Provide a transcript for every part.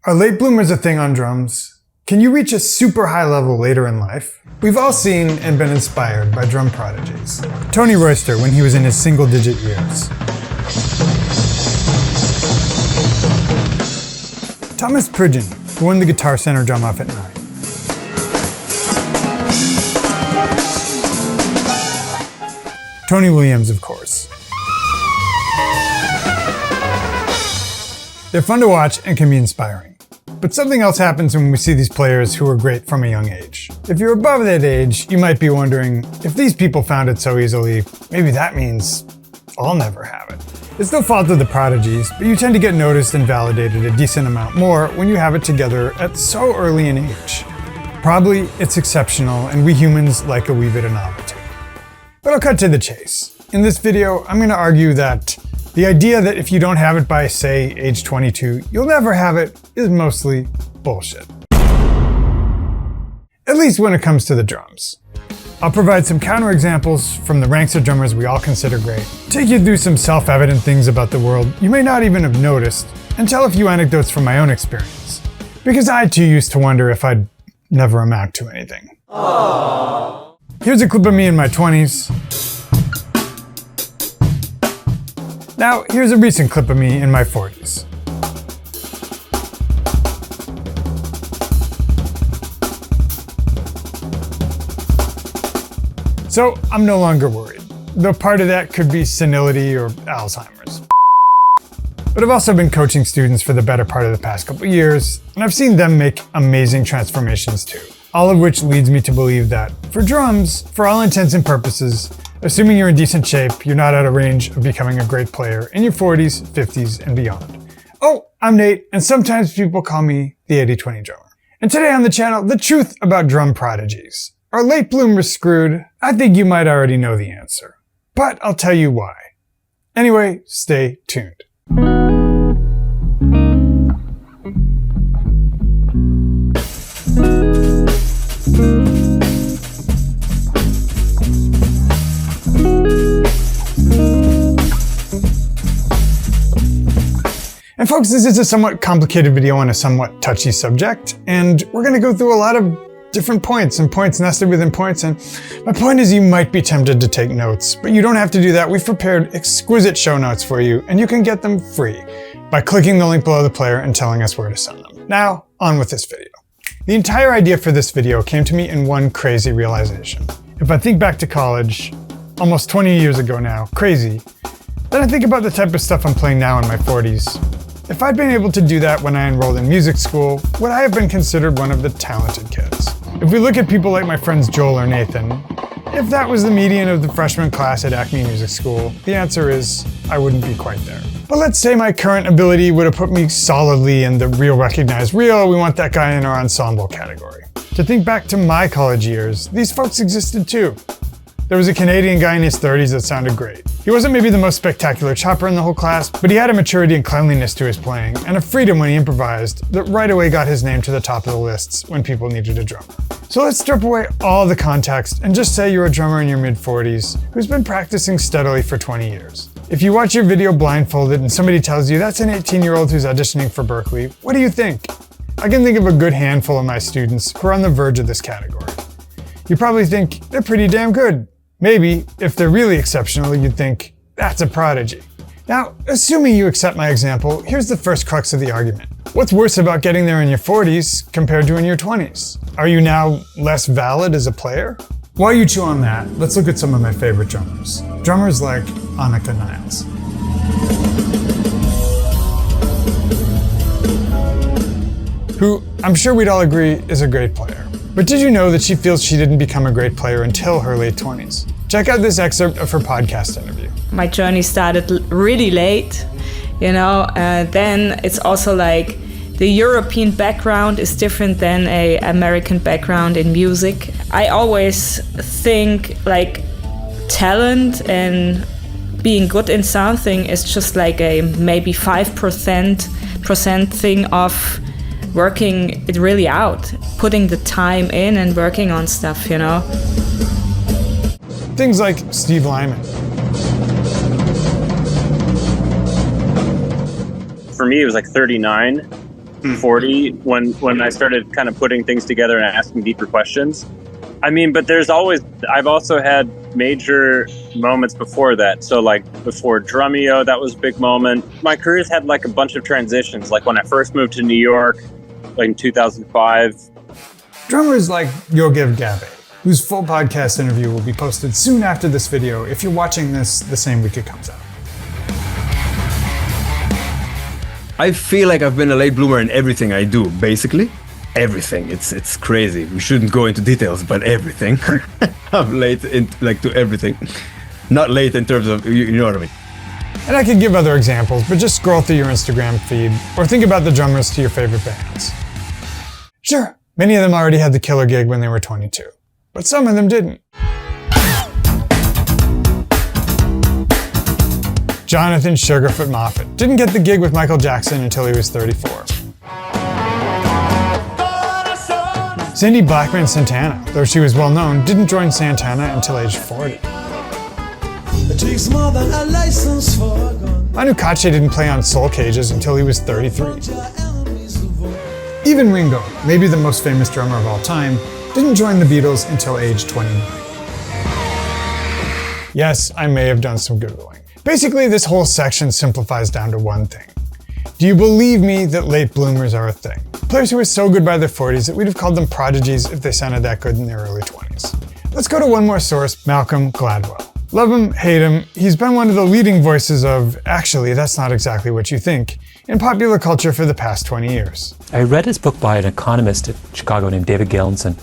Are late bloomers a thing on drums? Can you reach a super high level later in life? We've all seen and been inspired by drum prodigies. Tony Royster when he was in his single-digit years. Thomas Pridgen, who won the Guitar Center drum off at 9. Tony Williams, of course. They're fun to watch and can be inspiring. But something else happens when we see these players who are great from a young age. If you're above that age, you might be wondering, if these people found it so easily, maybe that means I'll never have it. It's no fault of the prodigies, but you tend to get noticed and validated a decent amount more when you have it together at so early an age. Probably it's exceptional, and we humans like a wee bit of novelty. But I'll cut to the chase. In this video, I'm going to argue that the idea that if you don't have it by, say, age 22, you'll never have it is mostly bullshit. At least when it comes to the drums. I'll provide some counterexamples from the ranks of drummers we all consider great, take you through some self-evident things about the world you may not even have noticed, and tell a few anecdotes from my own experience. Because I too used to wonder if I'd never amount to anything. Aww. Here's a clip of me in my 20s. Now, here's a recent clip of me in my 40s. So, I'm no longer worried, though part of that could be senility or Alzheimer's. But I've also been coaching students for the better part of the past couple years, and I've seen them make amazing transformations too. All of which leads me to believe that, for drums, for all intents and purposes, assuming you're in decent shape, you're not out of range of becoming a great player in your 40s, 50s, and beyond. Oh, I'm Nate, and sometimes people call me the 80-20 drummer. And today on the channel, the truth about drum prodigies. Are late bloomers screwed? I think you might already know the answer. But I'll tell you why. Anyway, stay tuned. And folks, this is a somewhat complicated video on a somewhat touchy subject, and we're going to go through a lot of different points and points nested within points, and my point is you might be tempted to take notes, but you don't have to do that. We've prepared exquisite show notes for you, and you can get them free by clicking the link below the player and telling us where to send them. Now, on with this video. The entire idea for this video came to me in one crazy realization. If I think back to college, almost 20 years ago now, crazy, then I think about the type of stuff I'm playing now in my 40s. If I'd been able to do that when I enrolled in music school, would I have been considered one of the talented kids? If we look at people like my friends Joel or Nathan, if that was the median of the freshman class at Acme Music School, the answer is I wouldn't be quite there. But let's say my current ability would have put me solidly in the real recognized real, we want that guy in our ensemble category. To think back to my college years, these folks existed too. There was a Canadian guy in his 30s that sounded great. He wasn't maybe the most spectacular chopper in the whole class, but he had a maturity and cleanliness to his playing, and a freedom when he improvised that right away got his name to the top of the lists when people needed a drummer. So let's strip away all the context and just say you're a drummer in your mid-40s who's been practicing steadily for 20 years. If you watch your video blindfolded and somebody tells you that's an 18-year-old who's auditioning for Berkeley, what do you think? I can think of a good handful of my students who are on the verge of this category. You probably think they're pretty damn good. Maybe, if they're really exceptional, you'd think, that's a prodigy. Now, assuming you accept my example, here's the first crux of the argument. What's worse about getting there in your 40s compared to in your 20s? Are you now less valid as a player? While you chew on that, let's look at some of my favorite drummers. Drummers like Annika Niles. Who, I'm sure we'd all agree, is a great player. But did you know that she feels she didn't become a great player until her late 20s? Check out this excerpt of her podcast interview. My journey started really late, then it's also like the European background is different than an American background in music. I always think like talent and being good in something is just like a maybe 5% thing of working it really out, putting the time in and working on stuff, Things like Steve Lyman. For me, it was like 39. 40 when I started kind of putting things together and asking deeper questions. I mean, but I've also had major moments before that. So like before Drumeo, that was a big moment. My career's had like a bunch of transitions. Like when I first moved to New York, like in 2005. Drummers like Yogev Gabe, whose full podcast interview will be posted soon after this video if you're watching this the same week it comes out. I feel like I've been a late bloomer in everything I do, basically. Everything. It's crazy. We shouldn't go into details, but everything. I'm late to everything. Not late in terms of, you know what I mean. And I could give other examples, but just scroll through your Instagram feed or think about the drummers to your favorite bands. Sure, many of them already had the killer gig when they were 22, but some of them didn't. Jonathan Sugarfoot Moffett didn't get the gig with Michael Jackson until he was 34. Cindy Blackman Santana, though she was well known, didn't join Santana until age 40. Manu Katché didn't play on Soul Cages until he was 33. Even Ringo, maybe the most famous drummer of all time, didn't join the Beatles until age 29. Yes, I may have done some Googling. Basically, this whole section simplifies down to one thing. Do you believe me that late bloomers are a thing? Players who are so good by their 40s that we'd have called them prodigies if they sounded that good in their early 20s. Let's go to one more source, Malcolm Gladwell. Love him, hate him, he's been one of the leading voices of, actually, that's not exactly what you think, in popular culture for the past 20 years. I read his book by an economist at Chicago named David Galenson,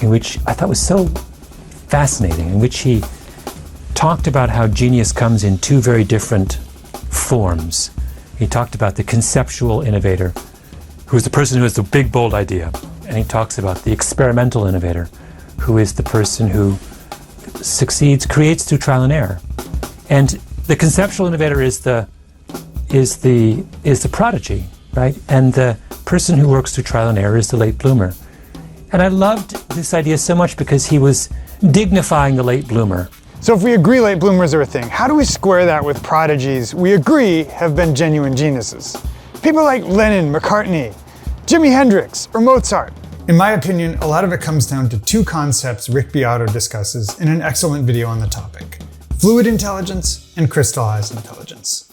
in which I thought was so fascinating, in which he talked about how genius comes in two very different forms. He talked about the conceptual innovator, who is the person who has the big, bold idea. And he talks about the experimental innovator, who is the person who succeeds, creates through trial and error. And the conceptual innovator is the prodigy, right? And the person who works through trial and error is the late bloomer. And I loved this idea so much because he was dignifying the late bloomer. So if we agree late bloomers are a thing, how do we square that with prodigies we agree have been genuine geniuses? People like Lennon, McCartney, Jimi Hendrix, or Mozart. In my opinion, a lot of it comes down to two concepts Rick Beato discusses in an excellent video on the topic: fluid intelligence and crystallized intelligence.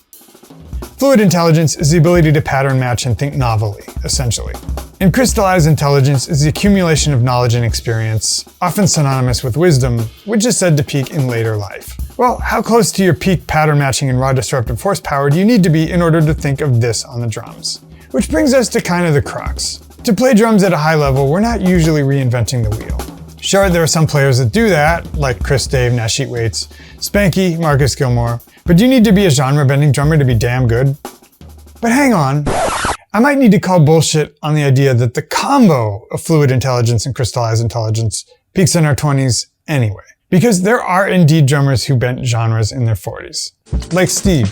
Fluid intelligence is the ability to pattern match and think novelly, essentially. And crystallized intelligence is the accumulation of knowledge and experience, often synonymous with wisdom, which is said to peak in later life. Well, how close to your peak pattern matching and raw disruptive horsepower do you need to be in order to think of this on the drums? Which brings us to kind of the crux. To play drums at a high level, we're not usually reinventing the wheel. Sure, there are some players that do that, like Chris Dave, Nash Waits, Spanky, Marcus Gilmore, but do you need to be a genre-bending drummer to be damn good? But hang on, I might need to call bullshit on the idea that the combo of fluid intelligence and crystallized intelligence peaks in our 20s anyway. Because there are indeed drummers who bent genres in their 40s. Like Steve.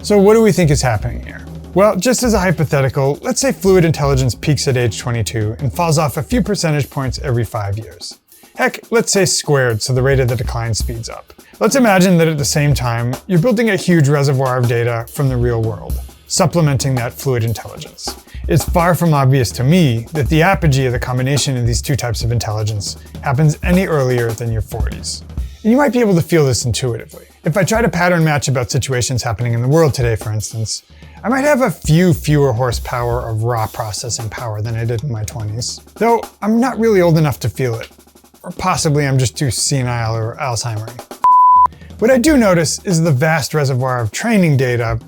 So what do we think is happening here? Well, just as a hypothetical, let's say fluid intelligence peaks at age 22 and falls off a few percentage points every 5 years. Heck, let's say squared so the rate of the decline speeds up. Let's imagine that at the same time, you're building a huge reservoir of data from the real world, supplementing that fluid intelligence. It's far from obvious to me that the apogee of the combination of these two types of intelligence happens any earlier than your 40s. And you might be able to feel this intuitively. If I try to pattern match about situations happening in the world today, for instance, I might have a few fewer horsepower of raw processing power than I did in my 20s. Though I'm not really old enough to feel it. Or possibly I'm just too senile or Alzheimer-y. What I do notice is the vast reservoir of training data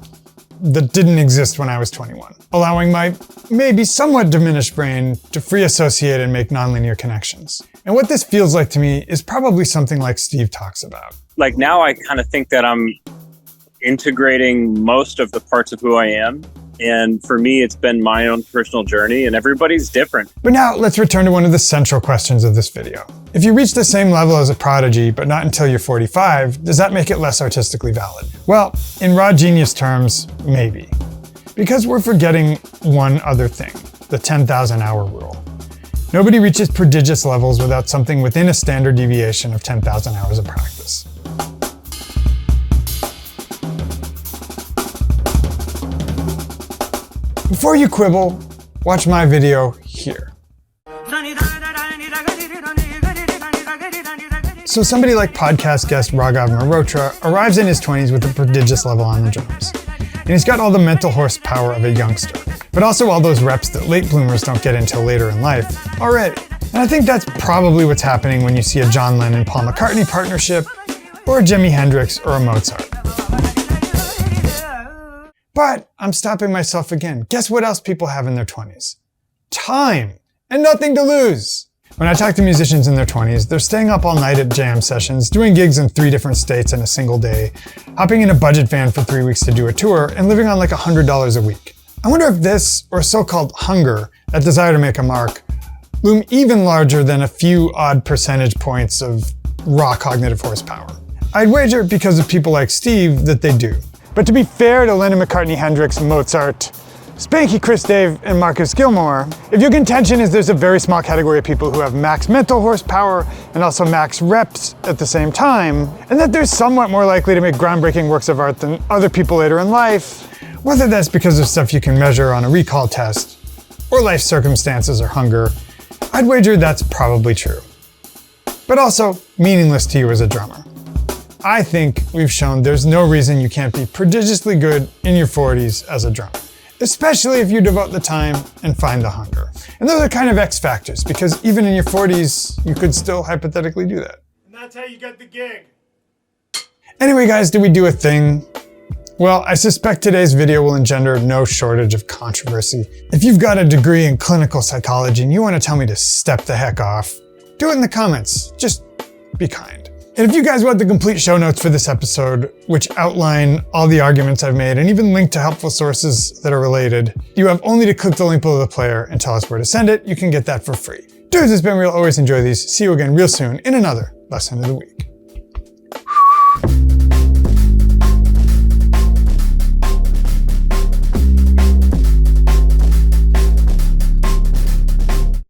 that didn't exist when I was 21, allowing my maybe somewhat diminished brain to free associate and make nonlinear connections. And what this feels like to me is probably something like Steve talks about. Like now I kind of think that I'm integrating most of the parts of who I am. And for me, it's been my own personal journey, and everybody's different. But now let's return to one of the central questions of this video. If you reach the same level as a prodigy, but not until you're 45, does that make it less artistically valid? Well, in raw genius terms, maybe. Because we're forgetting one other thing, the 10,000 hour rule. Nobody reaches prodigious levels without something within a standard deviation of 10,000 hours of practice. Before you quibble, watch my video here. So somebody like podcast guest Raghav Malhotra arrives in his 20s with a prodigious level on the drums. And he's got all the mental horsepower of a youngster, but also all those reps that late bloomers don't get until later in life already. And I think that's probably what's happening when you see a John Lennon-Paul McCartney partnership, or a Jimi Hendrix or a Mozart. But I'm stopping myself again. Guess what else people have in their 20s? Time and nothing to lose. When I talk to musicians in their 20s, they're staying up all night at jam sessions, doing gigs in 3 different states in a single day, hopping in a budget van for 3 weeks to do a tour, and living on like $100 a week. I wonder if this, or so-called hunger, that desire to make a mark, loom even larger than a few odd percentage points of raw cognitive horsepower. I'd wager because of people like Steve that they do. But to be fair to Lennon, McCartney, Hendrix, Mozart, Spanky, Chris Dave, and Marcus Gilmore, if your contention is there's a very small category of people who have max mental horsepower and also max reps at the same time, and that they're somewhat more likely to make groundbreaking works of art than other people later in life, whether that's because of stuff you can measure on a recall test, or life circumstances or hunger, I'd wager that's probably true. But also meaningless to you as a drummer. I think we've shown there's no reason you can't be prodigiously good in your 40s as a drummer. Especially if you devote the time and find the hunger. And those are kind of X factors, because even in your 40s, you could still hypothetically do that. And that's how you get the gig. Anyway, guys, did we do a thing? Well, I suspect today's video will engender no shortage of controversy. If you've got a degree in clinical psychology and you want to tell me to step the heck off, do it in the comments. Just be kind. And if you guys want the complete show notes for this episode, which outline all the arguments I've made and even link to helpful sources that are related, you have only to click the link below the player and tell us where to send it. You can get that for free. Dudes, it's been real. Always enjoy these. See you again real soon in another lesson of the week.